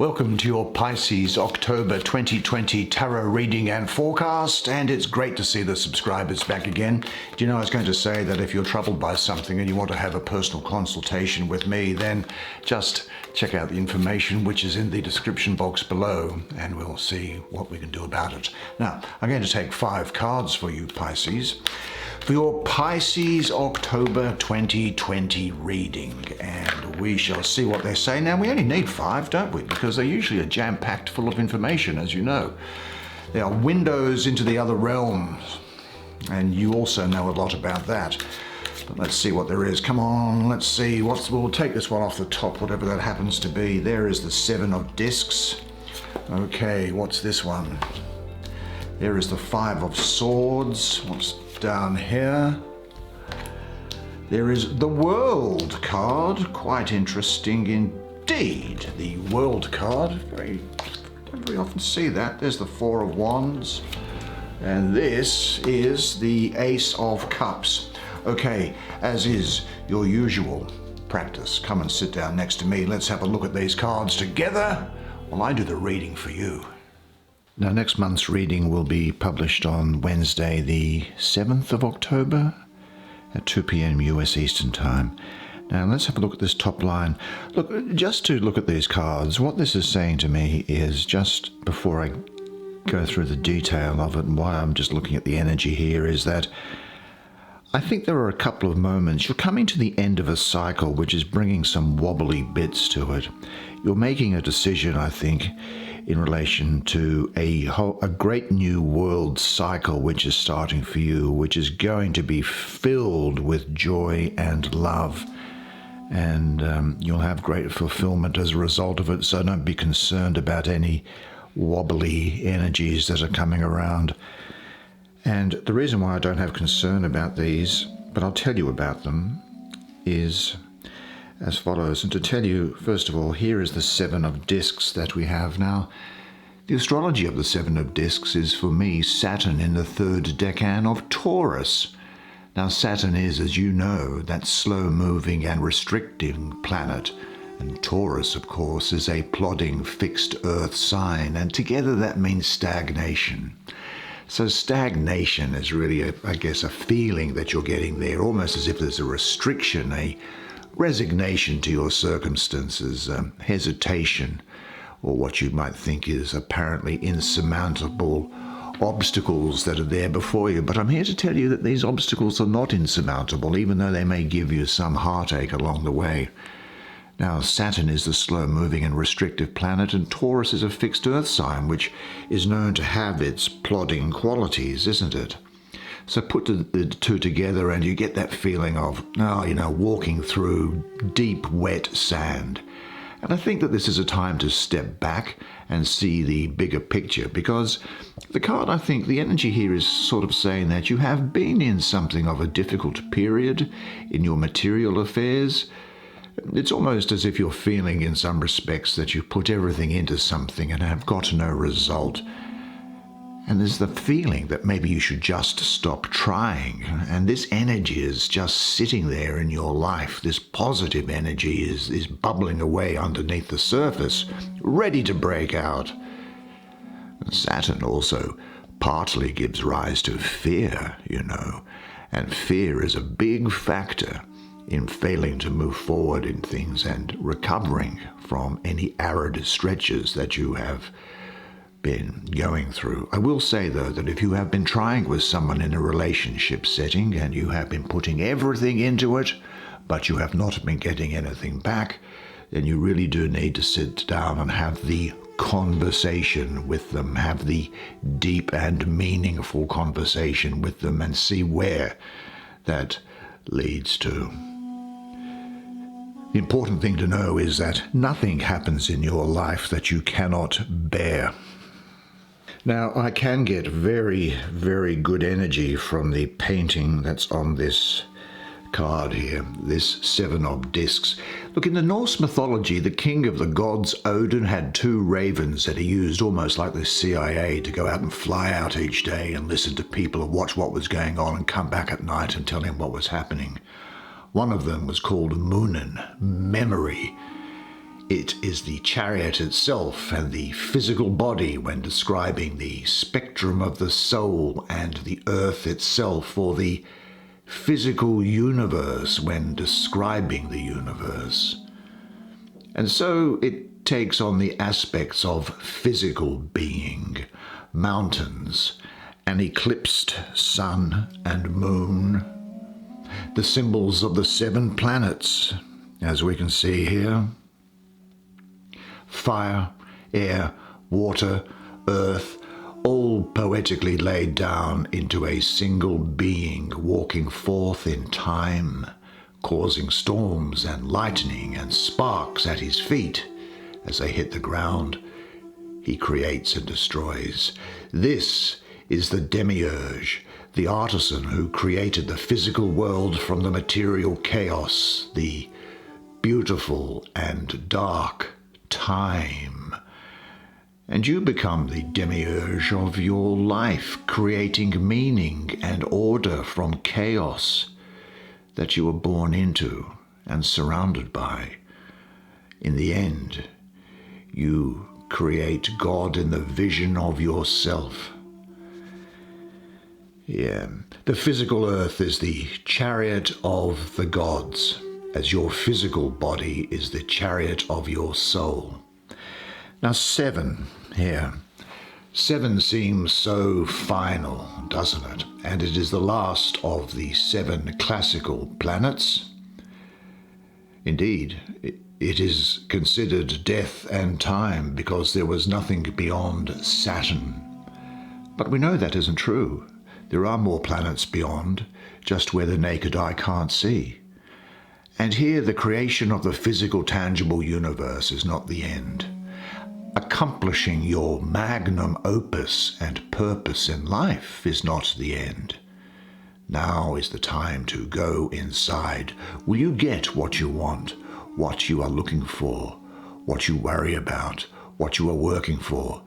Welcome to your Pisces October 2020 tarot reading and forecast, and it's great to see the subscribers back again. Do you know, I was going to say that if you're troubled by something and you want to have a personal consultation with me, then just check out the information which is in the description box below, and we'll see what we can do about it. Now, I'm going to take 5 cards for you, Pisces, for your Pisces October 2020 reading, and we shall see what they say. Now, we only need 5, don't we? Because they usually are jam-packed full of information, as you know. They are windows into the other realms, and you also know a lot about that. But let's see what there is. Come on, let's see. We'll take this one off the top, whatever that happens to be. There is the 7 of discs. Okay, what's this one? There is the 5 of swords. What's down here? There is the World card. Quite interesting indeed. The World card. Don't very often see that. There's the 4 of wands. And this is the Ace of Cups. Okay, as is your usual practice, come and sit down next to me. Let's have a look at these cards together while I do the reading for you. Now, next month's reading will be published on Wednesday, the 7th of October at 2 p.m. US Eastern Time. Now, let's have a look at this top line. Look, just to look at these cards, what this is saying to me is, just before I go through the detail of it and why I'm just looking at the energy here, is that I think there are a couple of moments. You're coming to the end of a cycle which is bringing some wobbly bits to it. You're making a decision, I think, in relation to a great new world cycle which is starting for you, which is going to be filled with joy and love. And you'll have great fulfillment as a result of it, so don't be concerned about any wobbly energies that are coming around. And the reason why I don't have concern about these, but I'll tell you about them, is as follows. And to tell you, first of all, here is the 7 of discs that we have now. The astrology of the 7 of discs is, for me, Saturn in the 3rd decan of Taurus. Now, Saturn is, as you know, that slow-moving and restricting planet. And Taurus, of course, is a plodding, fixed earth sign. And together that means stagnation. So stagnation is really, I guess, a feeling that you're getting there, almost as if there's a restriction, a resignation to your circumstances, hesitation, or what you might think is apparently insurmountable obstacles that are there before you. But I'm here to tell you that these obstacles are not insurmountable, even though they may give you some heartache along the way. Now, Saturn is the slow-moving and restrictive planet, and Taurus is a fixed earth sign, which is known to have its plodding qualities, isn't it? So put the two together and you get that feeling of, walking through deep, wet sand. And I think that this is a time to step back and see the bigger picture, because the card, I think, the energy here is sort of saying that you have been in something of a difficult period in your material affairs. It's almost as if you're feeling in some respects that you put everything into something and have got no result. And there's the feeling that maybe you should just stop trying. And this energy is just sitting there in your life. This positive energy is bubbling away underneath the surface, ready to break out. And Saturn also partly gives rise to fear, and fear is a big factor in failing to move forward in things and recovering from any arid stretches that you have been going through. I will say, though, that if you have been trying with someone in a relationship setting and you have been putting everything into it, but you have not been getting anything back, then you really do need to sit down and have the conversation with them, have the deep and meaningful conversation with them, and see where that leads to. The important thing to know is that nothing happens in your life that you cannot bear. Now, I can get very, very good energy from the painting that's on this card here, this 7 of discs. Look, in the Norse mythology, the king of the gods, Odin, had 2 ravens that he used almost like the CIA to go out and fly out each day and listen to people and watch what was going on and come back at night and tell him what was happening. One of them was called Munin, memory. It is the chariot itself and the physical body when describing the spectrum of the soul, and the earth itself, or the physical universe when describing the universe. And so it takes on the aspects of physical being, mountains, an eclipsed sun and moon, the symbols of the 7 planets, as we can see here. Fire, air, water, earth, all poetically laid down into a single being walking forth in time, causing storms and lightning and sparks at his feet as they hit the ground. He creates and destroys. This is the demiurge, the artisan who created the physical world from the material chaos, the beautiful and dark time. And you become the demiurge of your life, creating meaning and order from chaos that you were born into and surrounded by. In the end, you create God in the vision of yourself. Yeah, the physical earth is the chariot of the gods, as your physical body is the chariot of your soul. Now 7 here. 7 seems so final, doesn't it? And it is the last of the 7 classical planets. Indeed, it is considered death and time because there was nothing beyond Saturn. But we know that isn't true. There are more planets beyond, just where the naked eye can't see. And here the creation of the physical, tangible universe is not the end. Accomplishing your magnum opus and purpose in life is not the end. Now is the time to go inside. Will you get what you want, what you are looking for, what you worry about, what you are working for?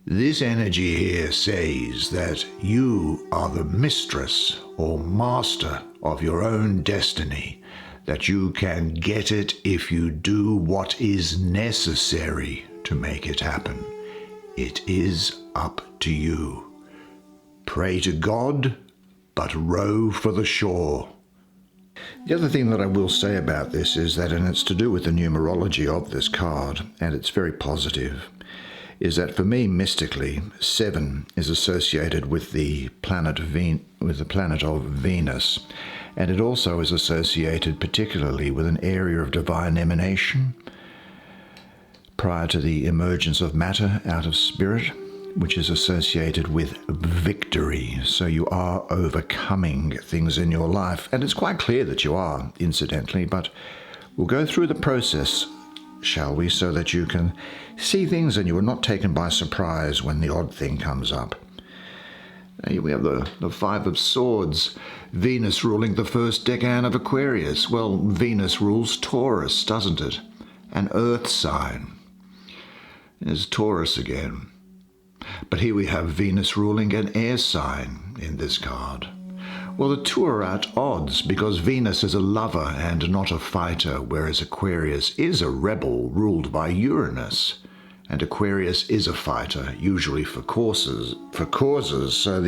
This energy here says that you are the mistress or master of your own destiny, that you can get it if you do what is necessary to make it happen. It is up to you. Pray to God, but row for the shore. The other thing that I will say about this is that, and it's to do with the numerology of this card, and it's very positive, is that for me, mystically, 7 is associated with the planet of Venus, and it also is associated particularly with an area of divine emanation prior to the emergence of matter out of spirit, which is associated with victory. So you are overcoming things in your life, and it's quite clear that you are, incidentally, but we'll go through the process, shall we, so that you can see things and you are not taken by surprise when the odd thing comes up. Here we have the 5 of Swords, Venus ruling the first decan of Aquarius. Well, Venus rules Taurus, doesn't it? An earth sign. There's Taurus again. But here we have Venus ruling an air sign in this card. Well, the two are at odds because Venus is a lover and not a fighter, whereas Aquarius is a rebel ruled by Uranus. And Aquarius is a fighter, usually for causes. So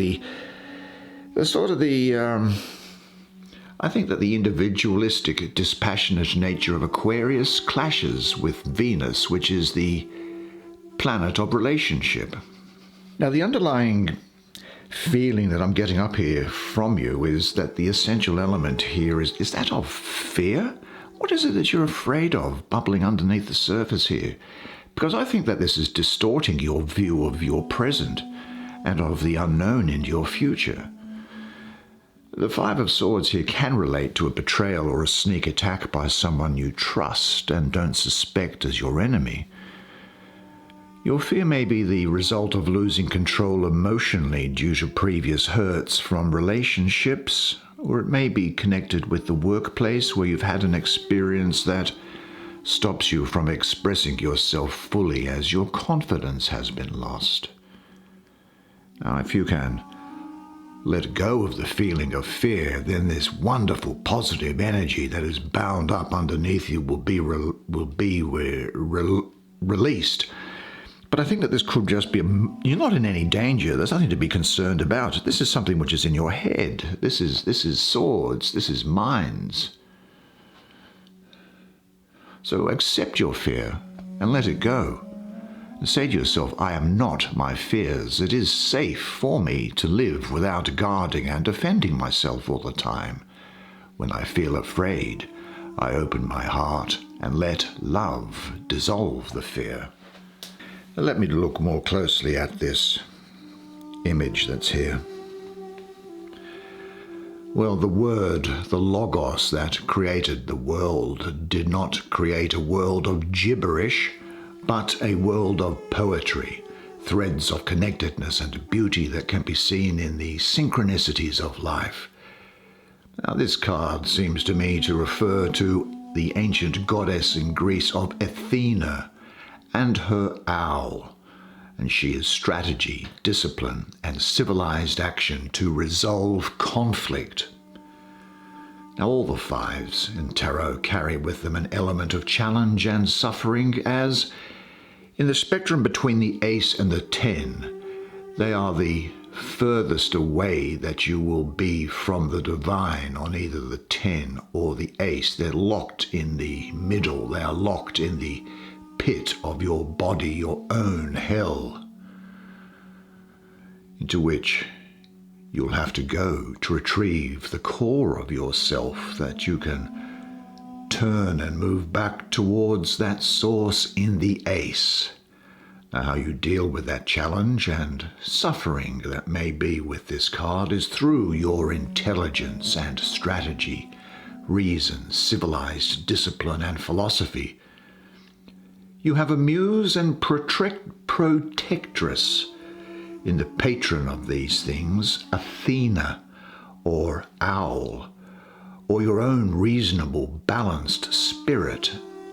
I think that the individualistic, dispassionate nature of Aquarius clashes with Venus, which is the planet of relationship. Now, the underlying feeling that I'm getting up here from you is that the essential element here is that of fear. What is it that you're afraid of bubbling underneath the surface here? Because I think that this is distorting your view of your present and of the unknown in your future. The 5 of Swords here can relate to a betrayal or a sneak attack by someone you trust and don't suspect as your enemy. Your fear may be the result of losing control emotionally due to previous hurts from relationships, or it may be connected with the workplace where you've had an experience that stops you from expressing yourself fully as your confidence has been lost. Now, if you can let go of the feeling of fear, then this wonderful positive energy that is bound up underneath you will be released. But I think that this could just be, you're not in any danger. There's nothing to be concerned about. This is something which is in your head. This is swords. This is minds. So accept your fear and let it go. And say to yourself, I am not my fears. It is safe for me to live without guarding and defending myself all the time. When I feel afraid, I open my heart and let love dissolve the fear. Now let me look more closely at this image that's here. Well, the word, the logos that created the world, did not create a world of gibberish, but a world of poetry, threads of connectedness and beauty that can be seen in the synchronicities of life. Now, this card seems to me to refer to the ancient goddess in Greece of Athena and her owl, and she is strategy, discipline, and civilized action to resolve conflict. Now, all the fives in tarot carry with them an element of challenge and suffering, as in the spectrum between the ace and the 10, they are the furthest away that you will be from the divine on either the 10 or the ace. They're locked in the middle. They are locked in the pit of your body, your own hell, into which you'll have to go to retrieve the core of yourself, that you can turn and move back towards that source in the ace. Now, how you deal with that challenge and suffering that may be with this card is through your intelligence and strategy, reason, civilized discipline, and philosophy. You have a muse and protectress in the patron of these things, Athena, or owl, or your own reasonable, balanced spirit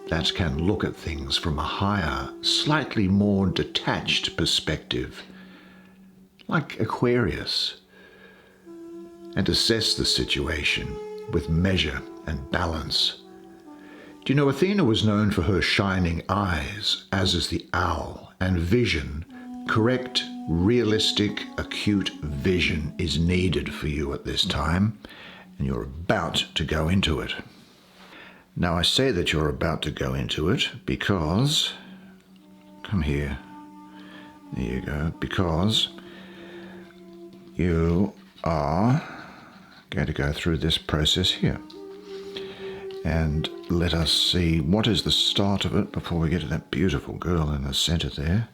that can look at things from a higher, slightly more detached perspective, like Aquarius, and assess the situation with measure and balance. Do you know, Athena was known for her shining eyes, as is the owl, and vision. Correct, realistic, acute vision is needed for you at this time, and you're about to go into it. Now, I say that you're about to go into it because, come here, there you go, because you are going to go through this process here. And let us see what is the start of it before we get to that beautiful girl in the center there.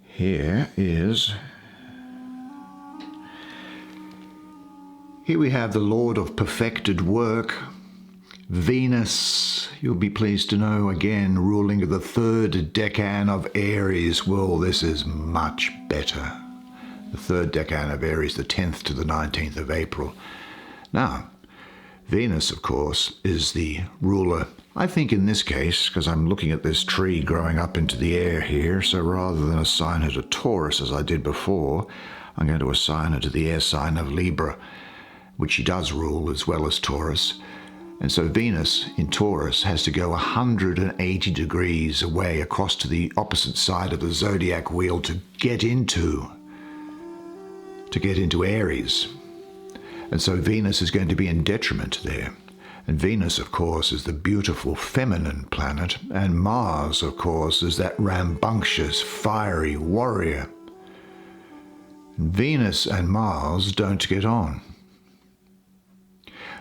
Here we have the Lord of perfected work, Venus, you'll be pleased to know, again, ruling the third decan of Aries. Well, this is much better. The third decan of Aries, the 10th to the 19th of April. Now, Venus, of course, is the ruler. I think in this case, because I'm looking at this tree growing up into the air here, so rather than assign her to Taurus as I did before, I'm going to assign her to the air sign of Libra, which she does rule as well as Taurus. And so Venus in Taurus has to go 180 degrees away across to the opposite side of the zodiac wheel to get into Aries. And so Venus is going to be in detriment there. And Venus, of course, is the beautiful feminine planet, and Mars, of course, is that rambunctious, fiery warrior. Venus and Mars don't get on.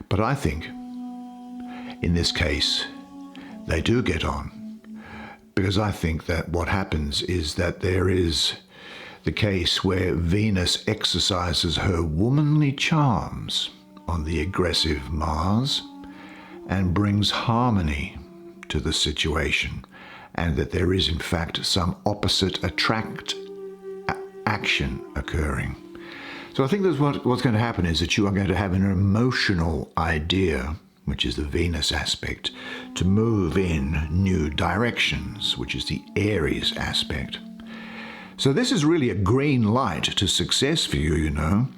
But I think, in this case, they do get on, because I think that what happens is that there is the case where Venus exercises her womanly charms on the aggressive Mars and brings harmony to the situation, and that there is in fact some opposite action occurring. So I think that's what's going to happen is that you are going to have an emotional idea, which is the Venus aspect, to move in new directions, which is the Aries aspect. So this is really a green light to success for you, you know.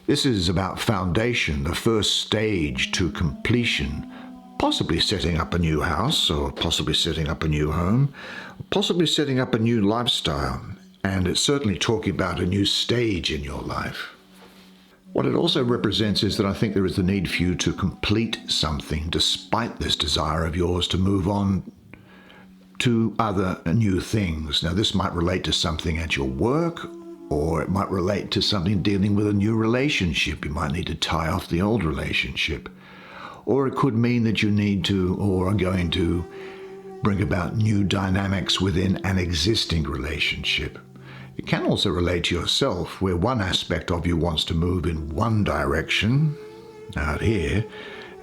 This is about foundation, the first stage to completion, possibly setting up a new house, or possibly setting up a new home, possibly setting up a new lifestyle, and it's certainly talking about a new stage in your life. What it also represents is that I think there is the need for you to complete something despite this desire of yours to move on to other new things. Now, this might relate to something at your work, or it might relate to something dealing with a new relationship. You might need to tie off the old relationship. Or it could mean that you need to, or are going to, bring about new dynamics within an existing relationship. It can also relate to yourself, where one aspect of you wants to move in one direction, out here,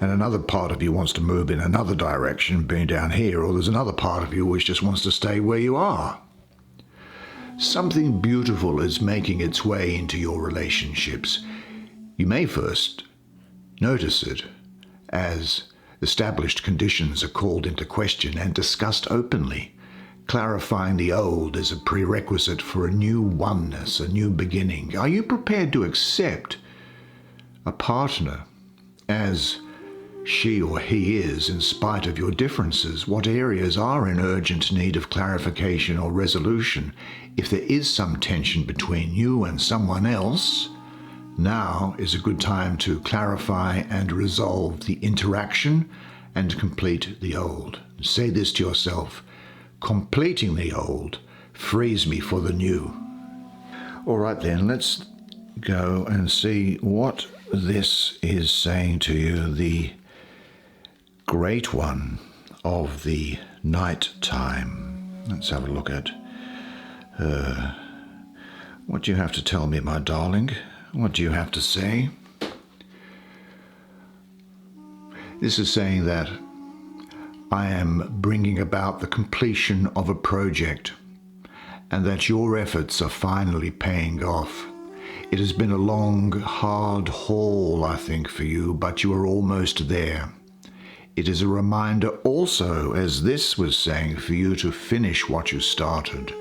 and another part of you wants to move in another direction, being down here, or there's another part of you which just wants to stay where you are. Something beautiful is making its way into your relationships. You may first notice it as established conditions are called into question and discussed openly. Clarifying the old is a prerequisite for a new oneness, a new beginning. Are you prepared to accept a partner as she or he is, in spite of your differences? What areas are in urgent need of clarification or resolution? If there is some tension between you and someone else, now is a good time to clarify and resolve the interaction and complete the old. Say this to yourself: completing the old frees me for the new. All right then, let's go and see what this is saying to you, the Great One of the night time. Let's have a look at what do you have to tell me, my darling? What do you have to say? This is saying that I am bringing about the completion of a project, and that your efforts are finally paying off. It has been a long, hard haul, I think, for you, but you are almost there. It is a reminder also, as this was saying, for you to finish what you started,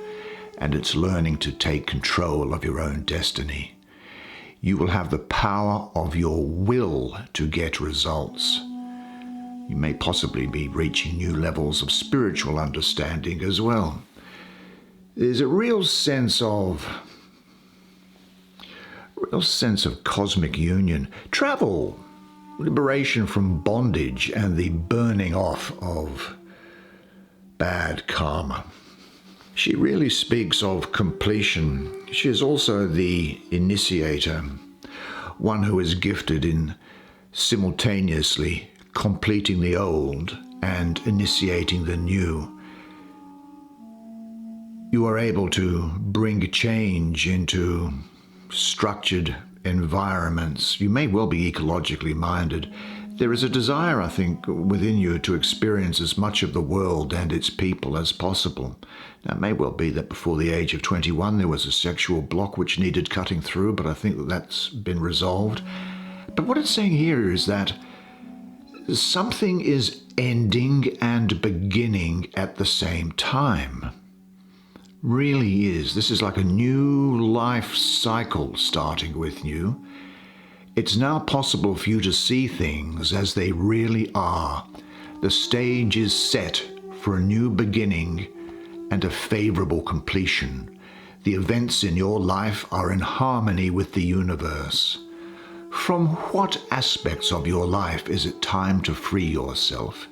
and it's learning to take control of your own destiny. You will have the power of your will to get results. You may possibly be reaching new levels of spiritual understanding as well. There's a real sense of cosmic union, travel, liberation from bondage, and the burning off of bad karma. She really speaks of completion. She is also the initiator, one who is gifted in simultaneously completing the old and initiating the new. You are able to bring change into structured environments. You may well be ecologically minded. There is a desire, I think, within you to experience as much of the world and its people as possible. Now, it may well be that before the age of 21 there was a sexual block which needed cutting through, but I think that that's been resolved. But what it's saying here is that something is ending and beginning at the same time. Really is. This is like a new life cycle starting with you. It's now possible for you to see things as they really are. The stage is set for a new beginning and a favorable completion. The events in your life are in harmony with the universe. From what aspects of your life is it time to free yourself?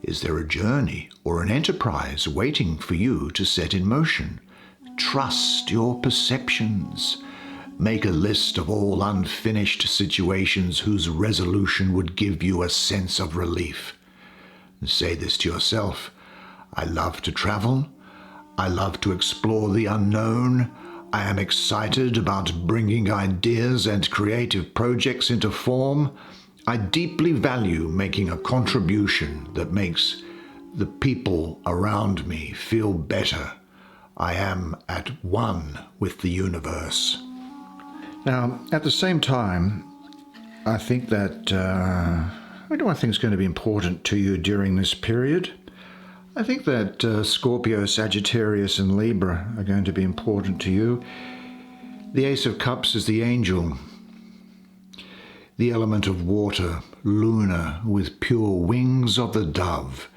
Is there a journey or an enterprise waiting for you to set in motion? Trust your perceptions. Make a list of all unfinished situations whose resolution would give you a sense of relief. And say this to yourself: I love to travel. I love to explore the unknown. I am excited about bringing ideas and creative projects into form. I deeply value making a contribution that makes the people around me feel better. I am at one with the universe. Now, at the same time, I think that, what do I think is going to be important to you during this period? I think that Scorpio, Sagittarius, and Libra are going to be important to you. The Ace of Cups is the angel. The element of water, lunar, with pure wings of the dove.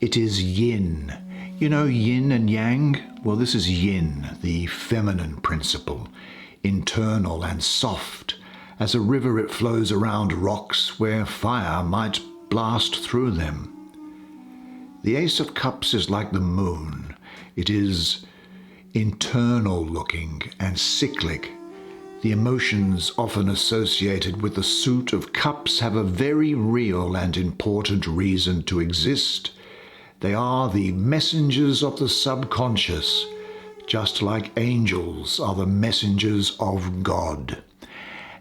It is yin. You know yin and yang? Well, this is yin, the feminine principle, internal and soft. As a river it flows around rocks where fire might blast through them. The Ace of Cups is like the moon. It is internal looking and cyclic. The emotions often associated with the suit of cups have a very real and important reason to exist. They are the messengers of the subconscious, just like angels are the messengers of God.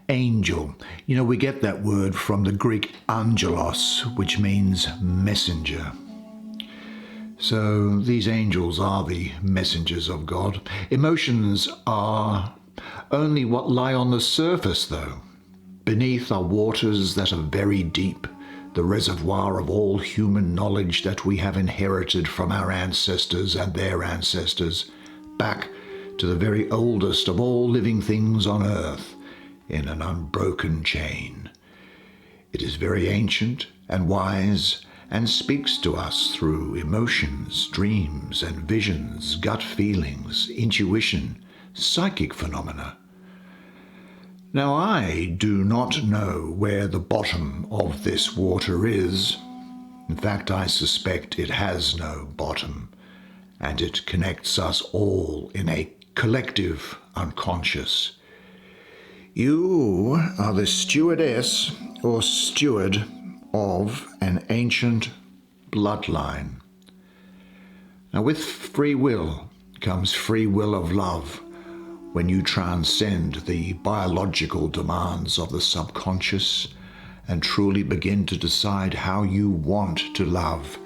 Angel, we get that word from the Greek angelos, which means messenger. So these angels are the messengers of God. Emotions are only what lie on the surface, though. Beneath are waters that are very deep, the reservoir of all human knowledge that we have inherited from our ancestors and their ancestors, back to the very oldest of all living things on earth, in an unbroken chain. It is very ancient and wise and speaks to us through emotions, dreams and visions, gut feelings, intuition, psychic phenomena. Now, I do not know where the bottom of this water is. In fact, I suspect it has no bottom, and it connects us all in a collective unconscious. You are the stewardess or steward of an ancient bloodline. Now, with free will comes free will of love. When you transcend the biological demands of the subconscious and truly begin to decide how you want to love,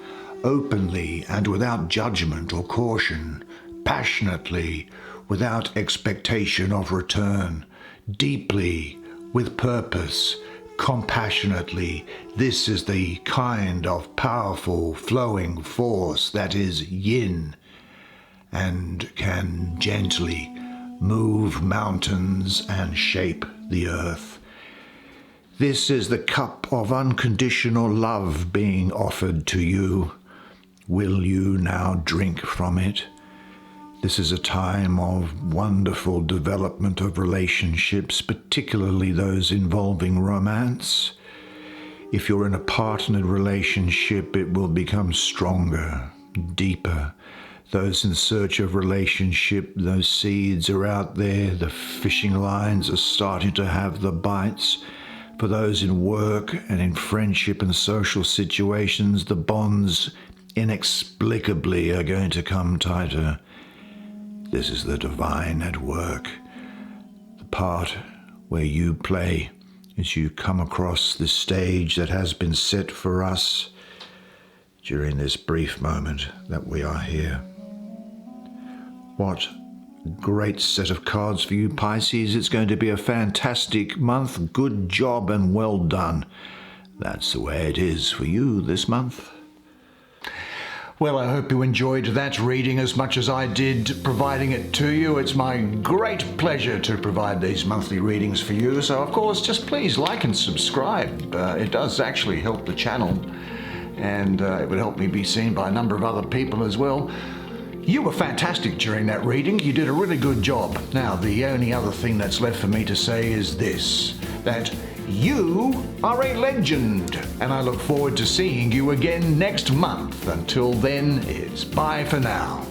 openly and without judgment or caution, passionately, without expectation of return, deeply, with purpose, compassionately, this is the kind of powerful flowing force that is yin and can gently move mountains and shape the earth. This is the cup of unconditional love being offered to you. Will you now drink from it? This is a time of wonderful development of relationships, particularly those involving romance. If you're in a partnered relationship, it will become stronger, deeper. Those in search of relationship, those seeds are out there. The fishing lines are starting to have the bites. For those in work and in friendship and social situations, the bonds inexplicably are going to come tighter. This is the divine at work. The part where you play as you come across this stage that has been set for us during this brief moment that we are here. What a great set of cards for you, Pisces. It's going to be a fantastic month. Good job and well done. That's the way it is for you this month. Well, I hope you enjoyed that reading as much as I did providing it to you. It's my great pleasure to provide these monthly readings for you. So, of course, just please like and subscribe. It does actually help the channel, and it would help me be seen by a number of other people as well. You were fantastic during that reading. You did a really good job. Now, the only other thing that's left for me to say is this, that you are a legend, and I look forward to seeing you again next month. Until then, it's bye for now.